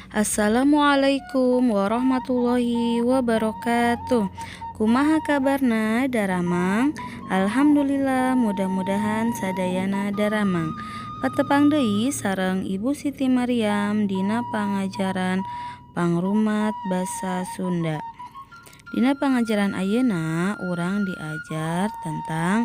Assalamualaikum warahmatullahi wabarakatuh. Kumaha kabarna daramang? Alhamdulillah, mudah-mudahan sadayana daramang. Patepang deui sareng Ibu Siti Maryam dina pangajaran pangrumat basa Sunda. Dina pangajaran ayeuna urang diajar tentang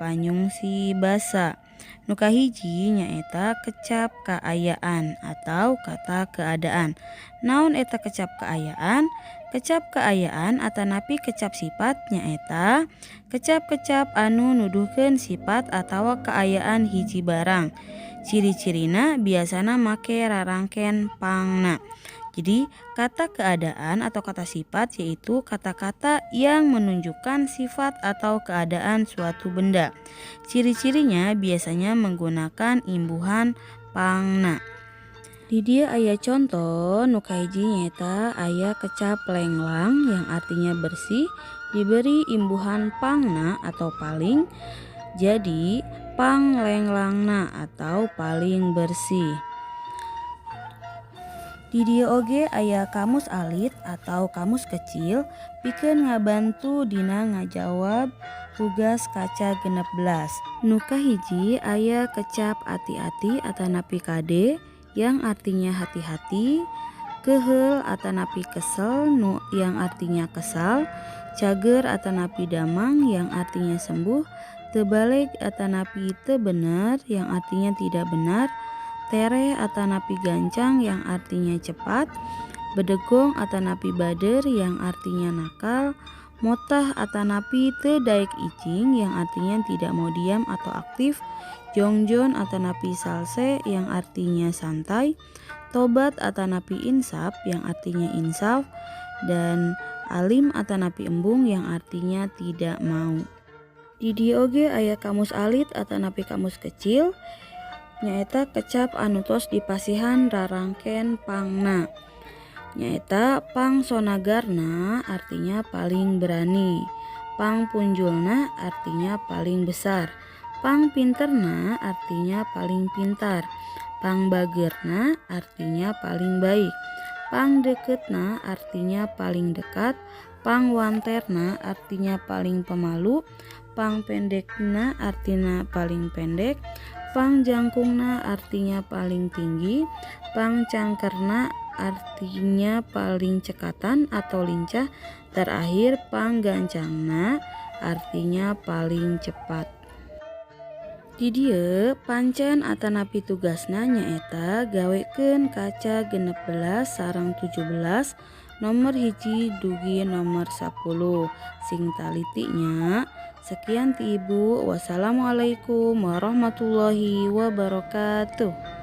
panyungsi basa. Nu kahiji nyaeta kecap kaayaan atau kata keadaan. Naon eta kecap kaayaan? Kecap kaayaan atanapi kecap sifat nyaeta kecap-kecap anu nuduhkeun sifat atawa kaayaan hiji barang. Ciri-cirina biasana make rarangken pangna. Jadi kata keadaan atau kata sifat yaitu kata-kata yang menunjukkan sifat atau keadaan suatu benda. Ciri-cirinya biasanya menggunakan imbuhan pangna. Di dia aya contoh nu kahiji nyaeta aya kecap lenglang yang artinya bersih diberi imbuhan pangna atau paling. Jadi panglenglangna atau paling bersih. Di dia oge aya kamus alit atau kamus kecil pikeun ngabantu dina ngajawab tugas kaca 16. Nu kahiji aya kecap ati-ati atanapi kade yang artinya hati-hati, keheul atanapi kesel nu yang artinya kesal, cager atanapi damang yang artinya sembuh, tebalik atanapi teu bener yang artinya tidak benar, tere atanapi gancang yang artinya cepat, bedegong atanapi bader yang artinya nakal, motah atanapi teu daek icing yang artinya tidak mau diam atau aktif, jongjon atanapi salse yang artinya santai, tobat atanapi insaf yang artinya insaf, dan alim atanapi embung yang artinya tidak mau. Di dieu oge aya kamus alit atanapi kamus kecil nyaeta kecap anu tos dipasihan rarangken pangna. Nyaeta pang sonagarna artinya paling berani, pang punjulna artinya paling besar, pang pinterna artinya paling pintar, pang bagerna artinya paling baik, pang deketna artinya paling dekat, pang wanterna artinya paling pemalu, pang pendekna artinya paling pendek, pang jangkungna artinya paling tinggi, pang cangkerna artinya paling cekatan atau lincah, terakhir pang gancangna artinya paling cepat. Di dieu pancen atanapi tugasna nyaeta gawekeun kaca 16 sareng 17 nomor hiji dugi nomor 10 sing talitinya. Sekian ti Ibu. Wassalamualaikum warahmatullahi wabarakatuh.